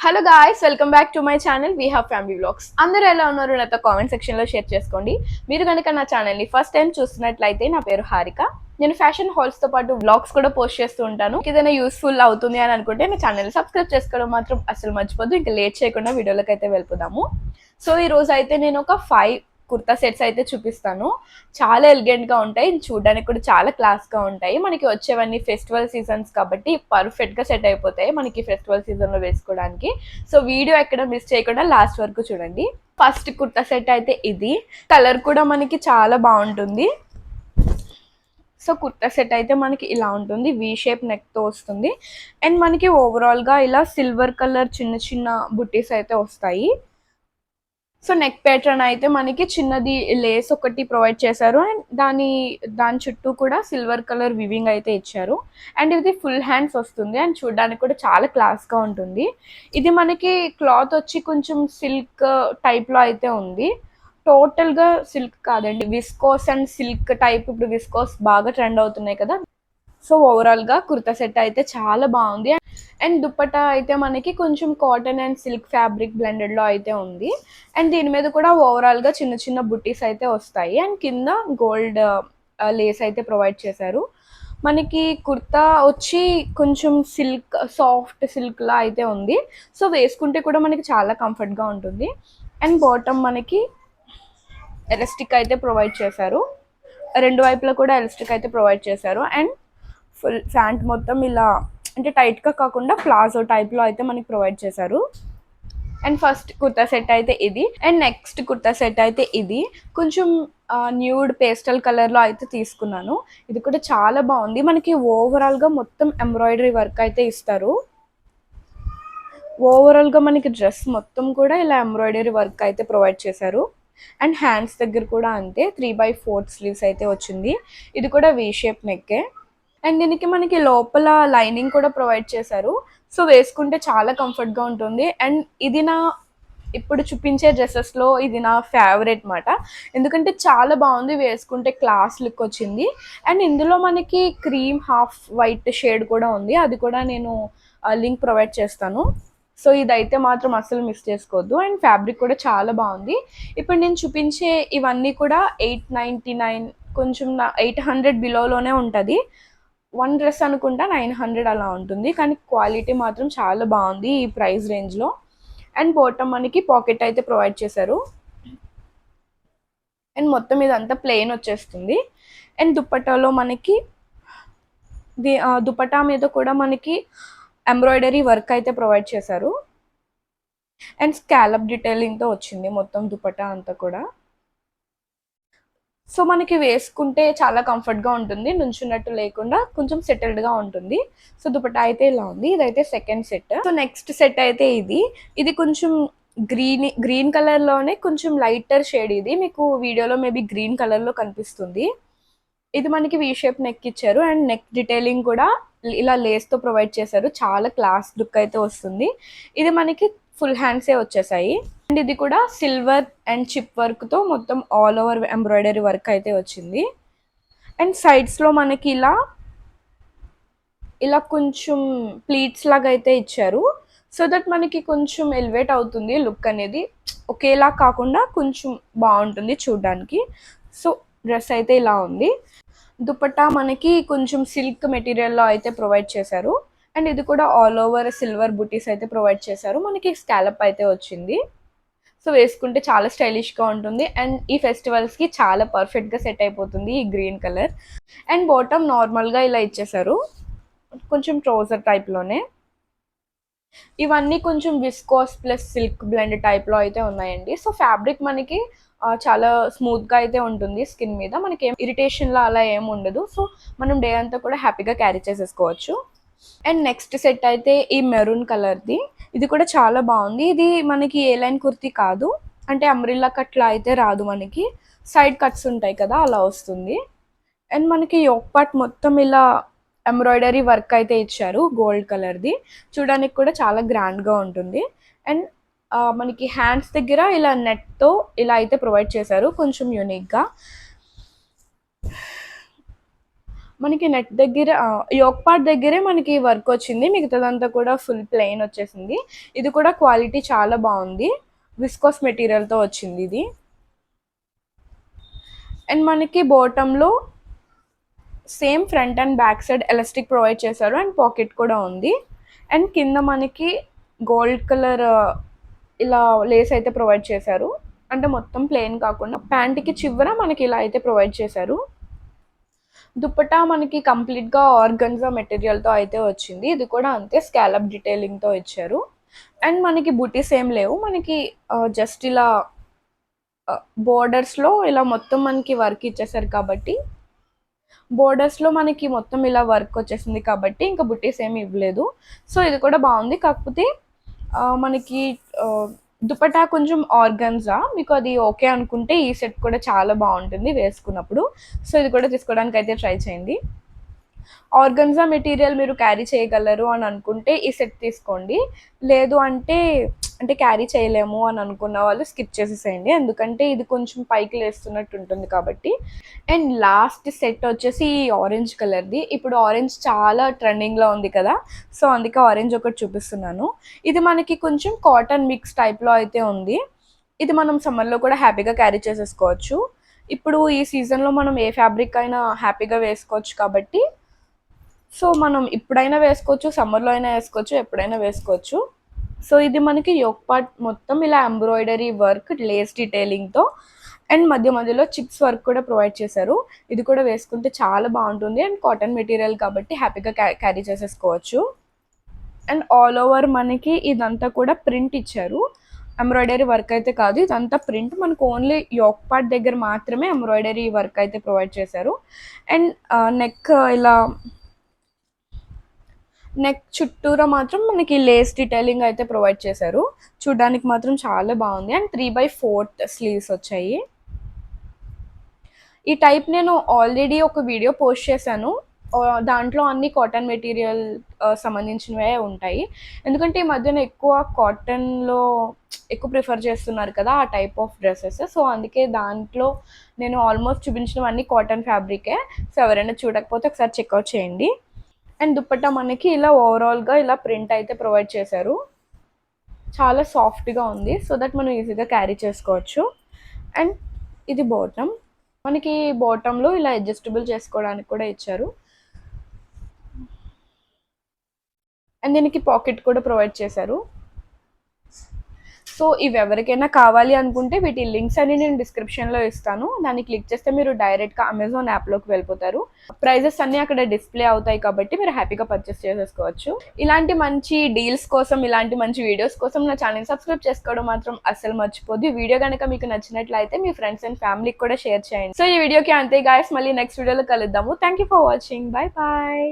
Hello guys, welcome back to my channel we have family vlogs. అందరూ ఎలా ఉన్నారు నాతో కామెంట్ సెక్షన్లో షేర్ చేసుకోండి. మీరు కనుక నా ఛానల్ని ఫస్ట్ టైం చూస్తున్నట్లయితే నా పేరు హారిక. నేను ఫ్యాషన్ హాల్స్తో పాటు వ్లాగ్స్ కూడా పోస్ట్ చేస్తూ ఉంటాను. ఏదైనా యూస్ఫుల్ అవుతుంది అని అనుకుంటే నా ఛానల్ని సబ్స్క్రైబ్ చేసుకోవడం మాత్రం అసలు మర్చిపోద్దు. ఇంకా లేట్ చేయకుండా వీడియోలోకి అయితే వెళ్ళిపోదాము. సో ఈ రోజు అయితే నేను ఒక 5 కుర్తా సెట్స్ అయితే చూపిస్తాను. చాలా ఎలిగెంట్గా ఉంటాయి, చూడడానికి కూడా చాలా క్లాస్గా ఉంటాయి. మనకి వచ్చేవన్నీ ఫెస్టివల్ సీజన్స్ కాబట్టి పర్ఫెక్ట్గా సెట్ అయిపోతాయి మనకి ఫెస్టివల్ సీజన్లో వేసుకోవడానికి. సో వీడియో ఎక్కడ మిస్ చేయకుండా లాస్ట్ వరకు చూడండి. ఫస్ట్ కుర్తా సెట్ అయితే ఇది. కలర్ కూడా మనకి చాలా బాగుంటుంది. సో కుర్తా సెట్ అయితే మనకి ఇలా ఉంటుంది, వి షేప్ నెక్తో వస్తుంది. అండ్ మనకి ఓవరాల్గా ఇలా సిల్వర్ కలర్ చిన్న చిన్న బుట్టీస్ అయితే వస్తాయి. సో నెక్ ప్యాటర్న్ అయితే మనకి చిన్నది లేస్ ఒకటి ప్రొవైడ్ చేశారు అండ్ దాని చుట్టూ కూడా సిల్వర్ కలర్ వివింగ్ అయితే ఇచ్చారు. అండ్ ఇది ఫుల్ హ్యాండ్స్ వస్తుంది అండ్ చూడడానికి కూడా చాలా క్లాస్గా ఉంటుంది. ఇది మనకి క్లాత్ వచ్చి కొంచెం సిల్క్ టైప్లో అయితే ఉంది. టోటల్గా సిల్క్ కాదండి, విస్కోస్ అండ్ సిల్క్ టైప్. ఇప్పుడు విస్కోస్ బాగా ట్రెండ్ అవుతున్నాయి కదా. సో ఓవరాల్గా కుర్తా సెట్ అయితే చాలా బాగుంది. అండ్ దుప్పటా అయితే మనకి కొంచెం కాటన్ అండ్ సిల్క్ ఫ్యాబ్రిక్ బ్లెండెడ్లో అయితే ఉంది. అండ్ దీని మీద కూడా ఓవరాల్గా చిన్న చిన్న బుట్టీస్ అయితే వస్తాయి. అండ్ కింద గోల్డ్ లేస్ అయితే ప్రొవైడ్ చేశారు. మనకి కుర్తా వచ్చి కొంచెం సిల్క్, సాఫ్ట్ సిల్క్లా అయితే ఉంది. సో వేసుకుంటే కూడా మనకి చాలా కంఫర్ట్గా ఉంటుంది. అండ్ బాటమ్ మనకి ఎలాస్టిక్ అయితే ప్రొవైడ్ చేశారు. రెండు వైపులా కూడా ఎలాస్టిక్ అయితే ప్రొవైడ్ చేశారు. అండ్ ఫుల్ ప్యాంట్ మొత్తం ఇలా అంటే టైట్గా కాకుండా ప్లాజో టైప్లో అయితే మనకి ప్రొవైడ్ చేశారు. అండ్ ఫస్ట్ కుర్తా సెట్ అయితే ఇది. అండ్ నెక్స్ట్ కుర్తా సెట్ అయితే ఇది. కొంచెం న్యూడ్ పేస్టల్ కలర్లో అయితే తీసుకున్నాను. ఇది కూడా చాలా బాగుంది. మనకి ఓవరాల్గా మొత్తం ఎంబ్రాయిడరీ వర్క్ అయితే ఇస్తారు. ఓవరాల్గా మనకి డ్రెస్ మొత్తం కూడా ఇలా ఎంబ్రాయిడరీ వర్క్ అయితే ప్రొవైడ్ చేశారు. అండ్ హ్యాండ్స్ దగ్గర కూడా అంతే 3/4 స్లీవ్స్ అయితే వచ్చింది. ఇది కూడా వీ షేప్ నెక్కే. అండ్ దీనికి మనకి లోపల లైనింగ్ కూడా ప్రొవైడ్ చేశారు. సో వేసుకుంటే చాలా కంఫర్ట్గా ఉంటుంది. అండ్ ఇది ఇప్పుడు చూపించే డ్రెస్సెస్లో ఇది నా ఫేవరెట్ మాట. ఎందుకంటే చాలా బాగుంది, వేసుకుంటే క్లాస్ లుక్ వచ్చింది. అండ్ ఇందులో మనకి క్రీమ్ హాఫ్ వైట్ షేడ్ కూడా ఉంది, అది కూడా నేను లింక్ ప్రొవైడ్ చేస్తాను. సో ఇదైతే మాత్రం అస్సలు మిస్ చేసుకోవద్దు. అండ్ ఫ్యాబ్రిక్ కూడా చాలా బాగుంది. ఇప్పుడు నేను చూపించే ఇవన్నీ కూడా 899, కొంచెం 800 బిలోలోనే ఉంటుంది. వన్ డ్రెస్ అనుకుంటా 900 అలా ఉంటుంది, కానీ క్వాలిటీ మాత్రం చాలా బాగుంది ఈ ప్రైస్ రేంజ్లో. అండ్ బాటమ్ మనకి పాకెట్ అయితే ప్రొవైడ్ చేశారు. అండ్ మొత్తం ఇదంతా ప్లెయిన్ వచ్చేస్తుంది. అండ్ దుప్పటాలో మనకి దుపట్టా మీద కూడా మనకి ఎంబ్రాయిడరీ వర్క్ అయితే ప్రొవైడ్ చేశారు. అండ్ స్కాలప్ డీటెయిలింగ్తో వచ్చింది మొత్తం దుపట్టా అంతా కూడా. సో మనకి వేసుకుంటే చాలా కంఫర్ట్గా ఉంటుంది, నుంచున్నట్టు లేకుండా కొంచెం సెటిల్డ్గా ఉంటుంది. సో దుపట్టా అయితే ఇలా ఉంది. ఇదైతే second set. So next set అయితే ఇది కొంచెం గ్రీన్ కలర్లోనే కొంచెం లైటర్ షేడ్. ఇది మీకు వీడియోలో మేబీ గ్రీన్ కలర్లో కనిపిస్తుంది. ఇది మనకి వీ షేప్ నెక్ ఇచ్చారు. అండ్ నెక్ డీటెయిలింగ్ కూడా ఇలా లేస్తో ప్రొవైడ్ చేశారు. చాలా క్లాస్ లుక్ అయితే వస్తుంది. ఇది మనకి ఫుల్ హ్యాండ్సే వచ్చేసాయి. అండ్ ఇది కూడా సిల్వర్ అండ్ చిప్ వర్క్తో మొత్తం ఆల్ ఓవర్ ఎంబ్రాయిడరీ వర్క్ అయితే వచ్చింది. అండ్ సైడ్స్లో మనకి ఇలా కొంచెం ప్లీట్స్ లాగా అయితే ఇచ్చారు. సో దట్ మనకి కొంచెం ఎలివేట్ అవుతుంది లుక్ అనేది, ఒకేలా కాకుండా కొంచెం బాగుంటుంది చూడడానికి. సో డ్రెస్ అయితే ఇలా ఉంది. దుపట్టా మనకి కొంచెం సిల్క్ మెటీరియల్లో అయితే ప్రొవైడ్ చేశారు. అండ్ ఇది కూడా ఆల్ ఓవర్ సిల్వర్ బుటీస్ అయితే ప్రొవైడ్ చేశారు. మనకి స్కాలప్ అయితే వచ్చింది. సో వేసుకుంటే చాలా స్టైలిష్గా ఉంటుంది. అండ్ ఈ ఫెస్టివల్స్కి చాలా పర్ఫెక్ట్గా సెట్ అయిపోతుంది ఈ గ్రీన్ కలర్. అండ్ బాటమ్ నార్మల్గా ఇలా ఇచ్చేసారు, కొంచెం ట్రౌజర్ టైప్లోనే. ఇవన్నీ కొంచెం విస్కోస్ ప్లస్ సిల్క్ బ్లెండ్ టైప్లో అయితే ఉన్నాయండి. సో ఫ్యాబ్రిక్ మనకి చాలా స్మూత్గా అయితే ఉంటుంది స్కిన్ మీద, మనకి ఏం ఇరిటేషన్లో అలా ఏమి ఉండదు. సో మనం డే అంతా కూడా హ్యాపీగా క్యారీ చేసేసుకోవచ్చు. అండ్ నెక్స్ట్ సెట్ అయితే ఈ మెరూన్ కలర్ది. ఇది కూడా చాలా బాగుంది. ఇది మనకి ఏ లైన్ కుర్తీ కాదు, అంటే అంబ్రిల్లా కట్లా అయితే రాదు, మనకి సైడ్ కట్స్ ఉంటాయి కదా అలా వస్తుంది. అండ్ మనకి యోక్ పార్ట్ మొత్తం ఇలా ఎంబ్రాయిడరీ వర్క్ అయితే ఇచ్చారు గోల్డ్ కలర్ది. చూడడానికి కూడా చాలా గ్రాండ్గా ఉంటుంది. అండ్ మనకి హ్యాండ్స్ దగ్గర ఇలా నెట్తో ఇలా అయితే ప్రొవైడ్ చేశారు, కొంచెం యూనిక్గా. మనకి నెక్ దగ్గర యోక్ పార్ట్ దగ్గరే మనకి వర్క్ వచ్చింది. మిగతాదంతా కూడా ఫుల్ ప్లెయిన్ వచ్చేసింది. ఇది కూడా క్వాలిటీ చాలా బాగుంది. విస్కోస్ మెటీరియల్తో వచ్చింది ఇది. అండ్ మనకి బాటంలో same front and back side elastic provide చేశారు అండ్ పాకెట్ కూడా ఉంది. అండ్ కింద మనకి గోల్డ్ కలర్ ఇలా లేస్ అయితే ప్రొవైడ్ చేశారు. అంటే మొత్తం ప్లెయిన్ కాకుండా ప్యాంట్కి చివర మనకి ఇలా అయితే ప్రొవైడ్ చేశారు. దుపట్టా మనకి కంప్లీట్గా ఆర్గన్జా మెటీరియల్తో అయితే వచ్చింది. ఇది కూడా అంతే స్కాలప్ డీటెయిలింగ్తో ఇచ్చారు. అండ్ మనకి బుటీస్ ఏం లేవు. మనకి జస్ట్ ఇలా బోర్డర్స్లో ఇలా మొత్తం మనకి వర్క్ ఇచ్చేసారు కాబట్టి బోర్డర్స్లో మనకి మొత్తం ఇలా వర్క్ వచ్చేసింది కాబట్టి ఇంకా బుటీస్ ఏమి ఇవ్వలేదు. సో ఇది కూడా బాగుంది. కాకపోతే మనకి దుపట్టా కొంచెం ఆర్గన్జా, మీకు అది ఓకే అనుకుంటే ఈ సెట్ కూడా చాలా బాగుంటుంది వేసుకున్నప్పుడు. సో ఇది కూడా తీసుకోవడానికి అయితే ట్రై చేయండి. ఆర్గన్జా మెటీరియల్ మీరు క్యారీ చేయగలరు అని అనుకుంటే ఈ సెట్ తీసుకోండి. లేదు అంటే క్యారీ చేయలేము అని అనుకున్న వాళ్ళు స్కిప్ చేసేసేయండి, ఎందుకంటే ఇది కొంచెం పైకి లేస్తున్నట్టు ఉంటుంది కాబట్టి. అండ్ లాస్ట్ సెట్ వచ్చేసి ఈ ఆరెంజ్ కలర్ది. ఇప్పుడు ఆరెంజ్ చాలా ట్రెండింగ్లో ఉంది కదా, సో అందుకే ఆరెంజ్ ఒకటి చూపిస్తున్నాను. ఇది మనకి కొంచెం కాటన్ మిక్స్ టైప్లో అయితే ఉంది. ఇది మనం సమ్మర్లో కూడా హ్యాపీగా క్యారీ చేసేసుకోవచ్చు. ఇప్పుడు ఈ సీజన్లో మనం ఏ ఫ్యాబ్రిక్ అయినా హ్యాపీగా వేసుకోవచ్చు కాబట్టి, సో మనం ఇప్పుడైనా వేసుకోవచ్చు, సమ్మర్లో అయినా వేసుకోవచ్చు, ఎప్పుడైనా వేసుకోవచ్చు. సో ఇది మనకి యోక్ పార్ట్ మొత్తం ఇలా ఎంబ్రాయిడరీ వర్క్ లేస్ డీటెయిలింగ్తో అండ్ మధ్య మధ్యలో చిప్స్ వర్క్ కూడా ప్రొవైడ్ చేశారు. ఇది కూడా వేసుకుంటే చాలా బాగుంటుంది అండ్ కాటన్ మెటీరియల్ కాబట్టి హ్యాపీగా క్యారీ చేసేసుకోవచ్చు. అండ్ ఆల్ ఓవర్ మనకి ఇదంతా కూడా ప్రింట్ ఇచ్చారు. ఎంబ్రాయిడరీ వర్క్ అయితే కాదు, ఇదంతా ప్రింట్. మనకు ఓన్లీ యోక్ పార్ట్ దగ్గర మాత్రమే ఎంబ్రాయిడరీ వర్క్ అయితే ప్రొవైడ్ చేశారు. అండ్ నెక్ చుట్టూరా మాత్రం మనకి లేస్ డీటెయిలింగ్ అయితే ప్రొవైడ్ చేశారు. చూడడానికి మాత్రం చాలా బాగుంది. అండ్ 3/4 స్లీవ్స్ వచ్చాయి. ఈ టైప్ నేను ఆల్రెడీ ఒక వీడియో పోస్ట్ చేశాను. దాంట్లో అన్ని కాటన్ మెటీరియల్ సంబంధించినవే ఉంటాయి, ఎందుకంటే ఈ మధ్యన ఎక్కువ కాటన్లో ఎక్కువ ప్రిఫర్ చేస్తున్నారు కదా ఆ టైప్ ఆఫ్ డ్రెస్సెస్. సో అందుకే దాంట్లో నేను ఆల్మోస్ట్ చూపించినవన్నీ కాటన్ ఫ్యాబ్రికే. సో ఎవరైనా చూడకపోతే ఒకసారి చెక్అవుట్ చేయండి. అండ్ దుపట్టా మనకి ఇలా ఓవరాల్గా ఇలా ప్రింట్ అయితే ప్రొవైడ్ చేశారు. చాలా సాఫ్ట్గా ఉంది, సో దట్ మనం ఈజీగా క్యారీ చేసుకోవచ్చు. అండ్ ఇది బాటమ్. మనకి బాటంలో ఇలా అడ్జస్టబుల్ చేసుకోవడానికి కూడా ఇచ్చారు. అండ్ దీనికి పాకెట్ కూడా ప్రొవైడ్ చేశారు. సో ఇవి ఎవరికైనా కావాలి అనుకుంటే వీటి లింక్స్ అని నేను డిస్క్రిప్షన్లో ఇస్తాను. దాన్ని క్లిక్ చేస్తే మీరు డైరెక్ట్గా అమెజాన్ యాప్లోకి వెళ్ళిపోతారు. ప్రైజెస్ అన్నీ అక్కడ డిస్ప్లే అవుతాయి కాబట్టి మీరు హ్యాపీగా పర్చేస్ చేసేసుకోవచ్చు. ఇలాంటి మంచి డీల్స్ కోసం, ఇలాంటి మంచి వీడియోస్ కోసం నా ఛానల్ సబ్స్క్రైబ్ చేసుకోవడం మాత్రం అస్సలు మర్చిపోద్దు. ఈ వీడియో కనుక మీకు నచ్చినట్లయితే మీ ఫ్రెండ్స్ అండ్ ఫ్యామిలీకి కూడా షేర్ చేయండి. సో ఈ వీడియోకి అంతే గాయస్, మళ్ళీ నెక్స్ట్ వీడియోలో కలుద్దాము. Thank you for watching. Bye bye.